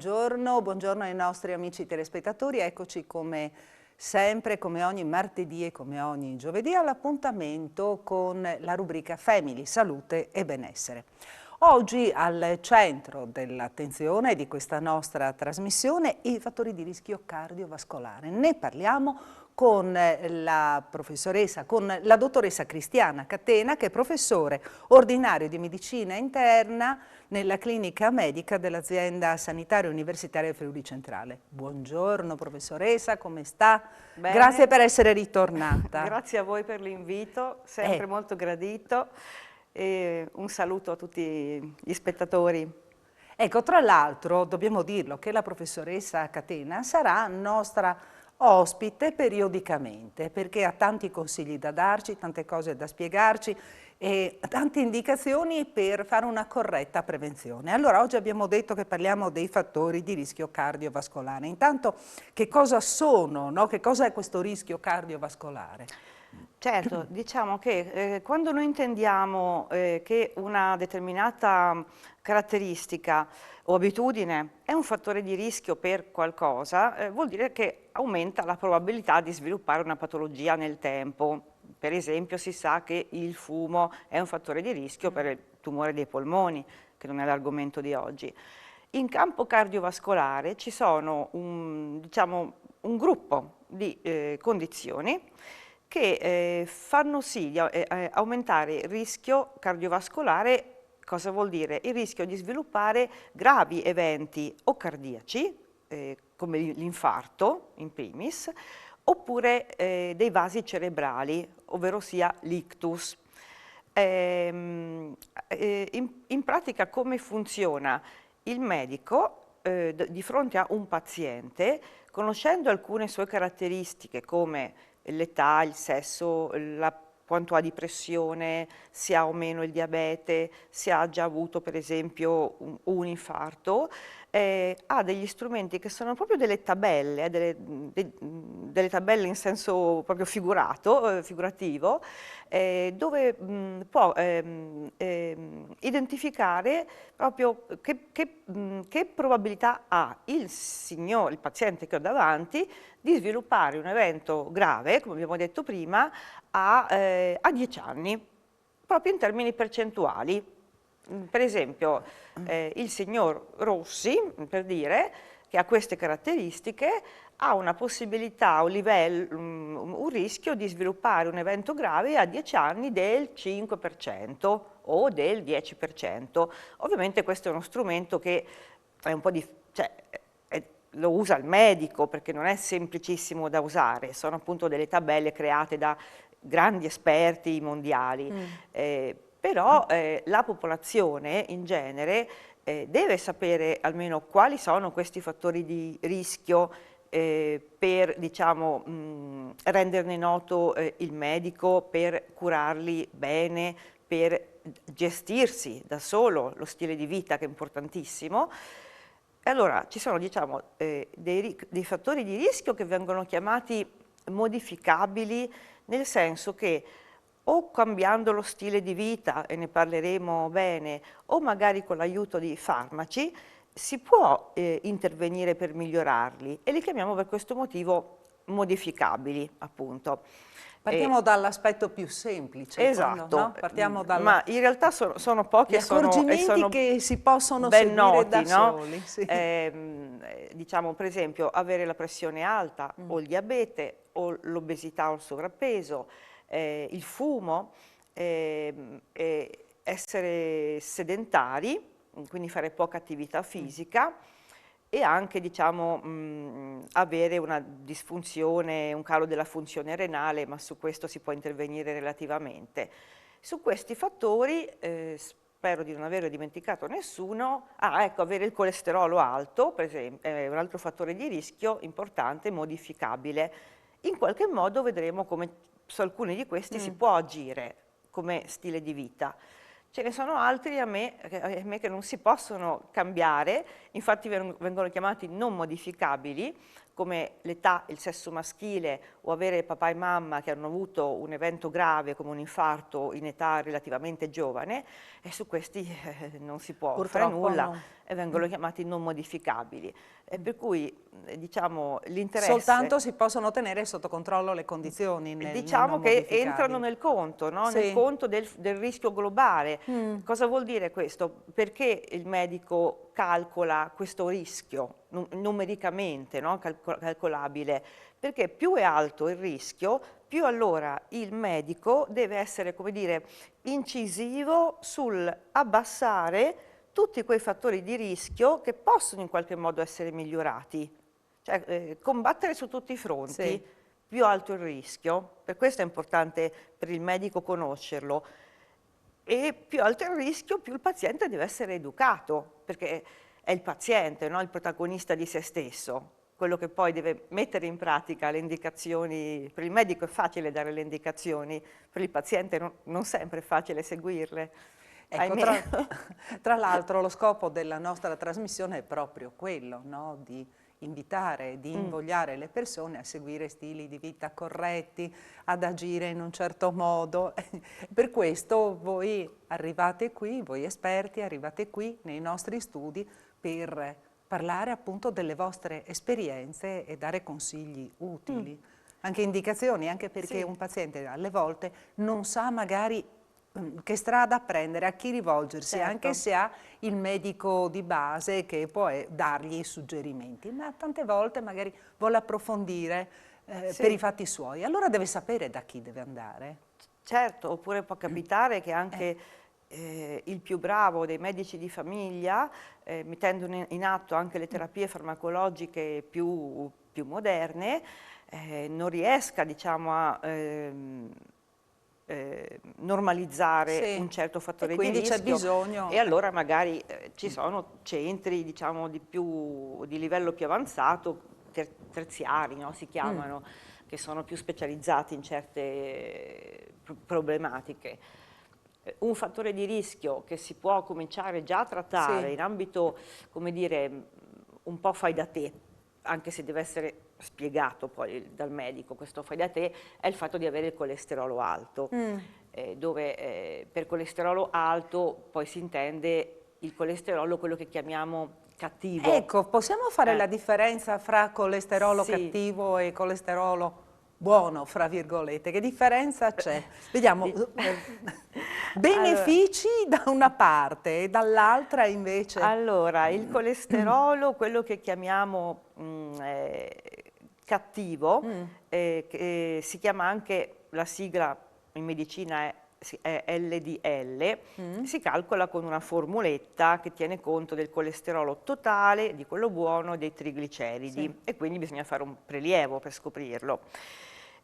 buongiorno, buongiorno ai nostri amici telespettatori, eccoci come sempre, come ogni martedì e come ogni giovedì all'appuntamento con la rubrica Family, Salute e Benessere. Oggi al centro dell'attenzione di questa nostra trasmissione i fattori di rischio cardiovascolare. Ne parliamo con la professoressa, con la dottoressa Cristiana Catena, che è professore ordinario di medicina interna nella clinica medica dell'azienda sanitaria universitaria Friuli Centrale. Buongiorno professoressa, come sta? Bene. Grazie per essere ritornata. Grazie a voi per l'invito, sempre molto gradito, e un saluto a tutti gli spettatori. Ecco, tra l'altro dobbiamo dirlo che la professoressa Catena sarà nostra ospite periodicamente perché ha tanti consigli da darci, tante cose da spiegarci e tante indicazioni per fare una corretta prevenzione. Allora oggi abbiamo detto che parliamo dei fattori di rischio cardiovascolare. Intanto che cosa sono, no? Che cosa è questo rischio cardiovascolare? Certo, diciamo che quando noi intendiamo che una determinata caratteristica o abitudine è un fattore di rischio per qualcosa, vuol dire che aumenta la probabilità di sviluppare una patologia nel tempo. Per esempio si sa che il fumo è un fattore di rischio per il tumore dei polmoni, che non è l'argomento di oggi. In campo cardiovascolare ci sono diciamo, un gruppo di condizioni che fanno sì di aumentare il rischio cardiovascolare. Cosa vuol dire? Il rischio di sviluppare gravi eventi o cardiaci, come l'infarto in primis, oppure dei vasi cerebrali, ovvero sia l'ictus. In pratica come funziona? Il medico di fronte a un paziente, conoscendo alcune sue caratteristiche come l'età, il sesso, quanto ha di pressione, se ha o meno il diabete, se ha già avuto per esempio un infarto, ha degli strumenti che sono proprio delle tabelle, delle tabelle in senso proprio figurativo, dove può identificare proprio che probabilità ha il paziente che ho davanti di sviluppare un evento grave, come abbiamo detto prima, a 10 anni, proprio in termini percentuali. Per esempio, il signor Rossi, per dire, che ha queste caratteristiche, ha una possibilità, un livello, un rischio di sviluppare un evento grave a 10 anni del 5% o del 10%. Ovviamente questo è uno strumento che è un po' lo usa il medico perché non è semplicissimo da usare, sono appunto delle tabelle create da grandi esperti mondiali, però la popolazione in genere deve sapere almeno quali sono questi fattori di rischio per diciamo, renderne noto il medico, per curarli bene, per gestirsi da solo lo stile di vita che è importantissimo. Allora ci sono diciamo, dei fattori di rischio che vengono chiamati modificabili, nel senso che o cambiando lo stile di vita, e ne parleremo bene, o magari con l'aiuto di farmaci, si può intervenire per migliorarli e li chiamiamo per questo motivo modificabili, appunto. Partiamo dall'aspetto più semplice. Esatto, No? Partiamo ma in realtà sono pochi gli accorgimenti che si possono ben seguire noti, da no? soli. Sì. Diciamo per esempio avere la pressione alta o il diabete o l'obesità o il sovrappeso, il fumo, essere sedentari, quindi fare poca attività fisica, e anche diciamo, avere una disfunzione, un calo della funzione renale, ma su questo si può intervenire relativamente. Su questi fattori, spero di non aver dimenticato nessuno, ecco, avere il colesterolo alto, per esempio, è un altro fattore di rischio importante, modificabile. In qualche modo vedremo come su alcuni di questi si può agire come stile di vita. Ce ne sono altri a me che non si possono cambiare, infatti vengono chiamati non modificabili, come l'età, il sesso maschile o avere papà e mamma che hanno avuto un evento grave come un infarto in età relativamente giovane, e su questi non si può fare Purtroppo nulla no. e vengono chiamati non modificabili. Per cui diciamo l'interesse... Soltanto si possono tenere sotto controllo le condizioni nei Diciamo non che modificabili. entrano nel conto, no? Sì. Nel conto del rischio globale. Cosa vuol dire questo? Perché il medico calcola questo rischio numericamente, no? Calcolabile? Perché più è alto il rischio, più allora il medico deve essere, come dire, incisivo sul abbassare tutti quei fattori di rischio che possono in qualche modo essere migliorati. Cioè combattere su tutti i fronti. Sì. Più alto il rischio, per questo è importante per il medico conoscerlo, e più alto il rischio, più il paziente deve essere educato, perché è il paziente, no? Il protagonista di se stesso, quello che poi deve mettere in pratica le indicazioni. Per il medico è facile dare le indicazioni, per il paziente non sempre è facile seguirle. Ecco, tra l'altro lo scopo della nostra trasmissione è proprio quello, no? Di invitare, di invogliare le persone a seguire stili di vita corretti, ad agire in un certo modo. Per questo voi arrivate qui, voi esperti, arrivate qui nei nostri studi per parlare appunto delle vostre esperienze e dare consigli utili, anche indicazioni, anche perché un paziente alle volte non sa magari che strada prendere, a chi rivolgersi, Certo. anche se ha il medico di base che può dargli i suggerimenti, ma tante volte magari vuole approfondire per i fatti suoi, allora deve sapere da chi deve andare. Certo, oppure può capitare che anche il più bravo dei medici di famiglia, mettendo in atto anche le terapie farmacologiche più moderne, non riesca, diciamo, a normalizzare un certo fattore di rischio, quindi c'è bisogno, e allora magari ci sono centri, diciamo, di livello più avanzato, terziari, no? Si chiamano, che sono più specializzati in certe problematiche. Un fattore di rischio che si può cominciare già a trattare in ambito, come dire, un po' fai da te, anche se deve essere spiegato poi dal medico, questo fai da te, è il fatto di avere il colesterolo alto, dove per colesterolo alto poi si intende il colesterolo, quello che chiamiamo cattivo. Ecco, possiamo fare la differenza fra colesterolo cattivo e colesterolo buono, fra virgolette? Che differenza c'è? Vediamo, benefici da una parte e dall'altra invece... Allora, il colesterolo, quello che chiamiamo cattivo, che si chiama anche, la sigla in medicina è LDL, si calcola con una formuletta che tiene conto del colesterolo totale, di quello buono e dei trigliceridi, e quindi bisogna fare un prelievo per scoprirlo.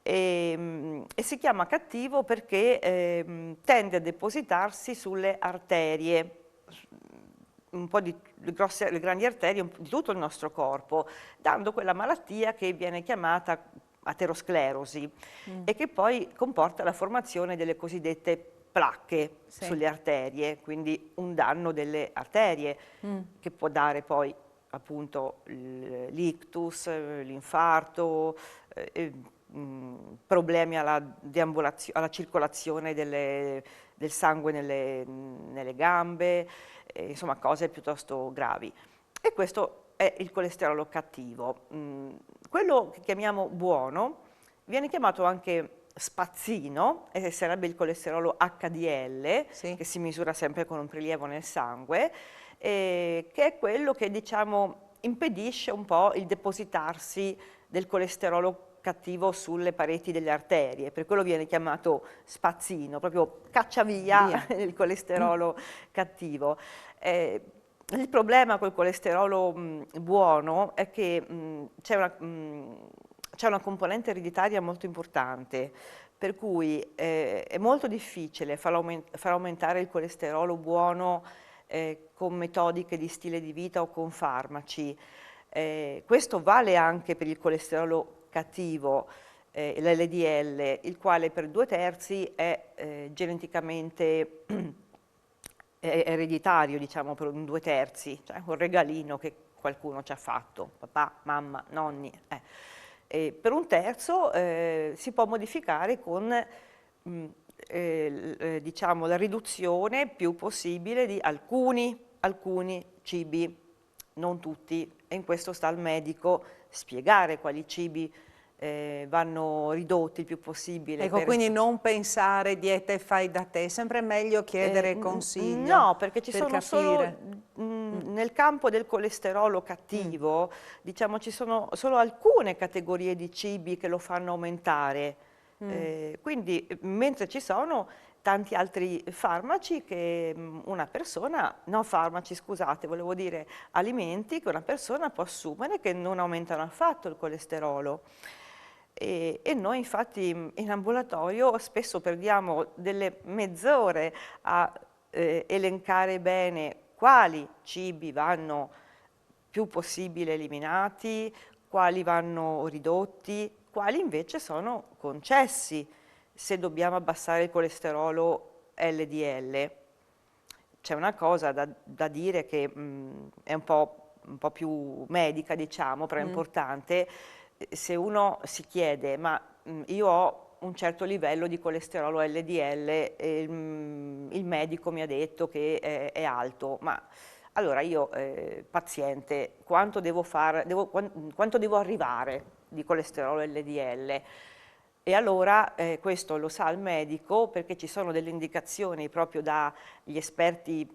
E si chiama cattivo perché tende a depositarsi sulle arterie, un po' le grandi arterie di tutto il nostro corpo, dando quella malattia che viene chiamata aterosclerosi e che poi comporta la formazione delle cosiddette placche sulle arterie, quindi un danno delle arterie che può dare poi appunto l'ictus, l'infarto, problemi alla circolazione del sangue nelle gambe, insomma cose piuttosto gravi. E questo è il colesterolo cattivo. Quello che chiamiamo buono viene chiamato anche spazzino, e sarebbe il colesterolo HDL, che si misura sempre con un prelievo nel sangue, che è quello che, diciamo, impedisce un po' il depositarsi del colesterolo cattivo sulle pareti delle arterie, per quello viene chiamato spazzino, proprio caccia via il colesterolo cattivo. Il problema col colesterolo buono è che c'è una componente ereditaria molto importante, per cui è molto difficile far aumentare il colesterolo buono con metodiche di stile di vita o con farmaci. Questo vale anche per il colesterolo cattivo, l'LDL, il quale per 2/3 è geneticamente ereditario, diciamo, per un 2/3, cioè un regalino che qualcuno ci ha fatto, papà, mamma, nonni. E per un terzo si può modificare con diciamo, la riduzione più possibile di alcuni cibi, non tutti, e in questo sta al medico spiegare quali cibi vanno ridotti il più possibile. Ecco, quindi non pensare diete fai da te, è sempre meglio chiedere consiglio No, perché ci per sono capire. nel campo del colesterolo cattivo, diciamo, ci sono solo alcune categorie di cibi che lo fanno aumentare. Quindi, mentre ci sono tanti altri farmaci che una persona, no farmaci scusate, volevo dire alimenti che una persona può assumere che non aumentano affatto il colesterolo. E noi infatti in ambulatorio spesso perdiamo delle mezz'ore a elencare bene quali cibi vanno più possibile eliminati, quali vanno ridotti, quali invece sono concessi se dobbiamo abbassare il colesterolo LDL. C'è una cosa da dire che è un po' più medica, diciamo, però è importante. Se uno si chiede, ma io ho un certo livello di colesterolo LDL e il medico mi ha detto che è alto, ma allora io, paziente, quanto devo quanto devo arrivare di colesterolo LDL? E allora questo lo sa il medico perché ci sono delle indicazioni proprio dagli esperti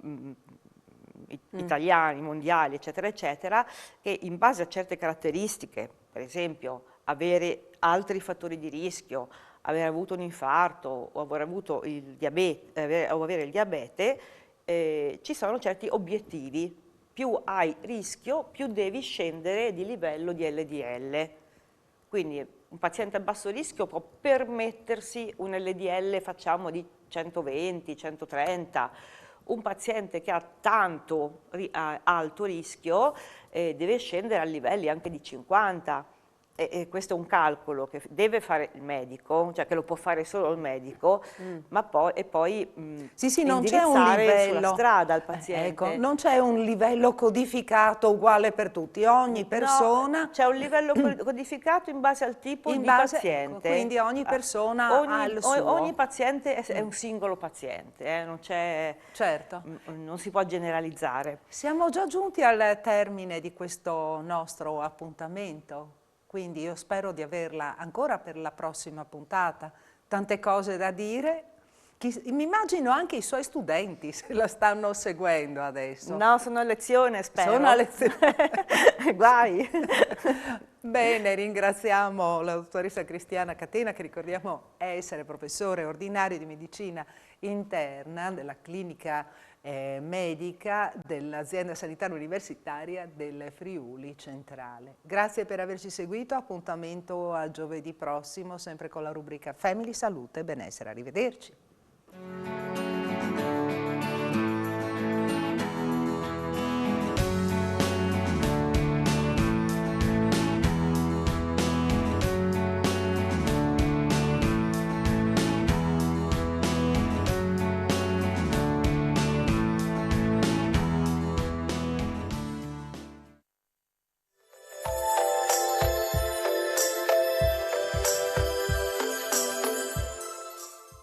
italiani, mondiali, eccetera, eccetera, che in base a certe caratteristiche, per esempio avere altri fattori di rischio, aver avuto un infarto o aver avuto il diabete, o avere il diabete, ci sono certi obiettivi. Più hai rischio, più devi scendere di livello di LDL. Quindi un paziente a basso rischio può permettersi un LDL, facciamo, di 120, 130. Un paziente che ha tanto alto rischio deve scendere a livelli anche di 50. E questo è un calcolo che deve fare il medico, cioè che lo può fare solo il medico, ma poi Sì, non c'è un indirizzare sulla livello, strada al ecco, paziente. non c'è un livello codificato uguale per tutti, ogni No, persona, c'è un livello codificato in base al tipo in di base, ecco, paziente. quindi ogni persona ha il Ogni suo. paziente è un singolo paziente, Certo. non si può generalizzare. Siamo già giunti al termine di questo nostro appuntamento, quindi io spero di averla ancora per la prossima puntata. Tante cose da dire. Mi immagino anche i suoi studenti se la stanno seguendo adesso. No, sono a lezione, spero. Sono a lezione. Guai. Bene, ringraziamo la dottoressa Cristiana Catena, che ricordiamo essere professore ordinario di medicina interna della clinica medica dell'azienda sanitaria universitaria del Friuli Centrale. Grazie per averci seguito, appuntamento a giovedì prossimo, sempre con la rubrica Family, Salute e Benessere. Arrivederci.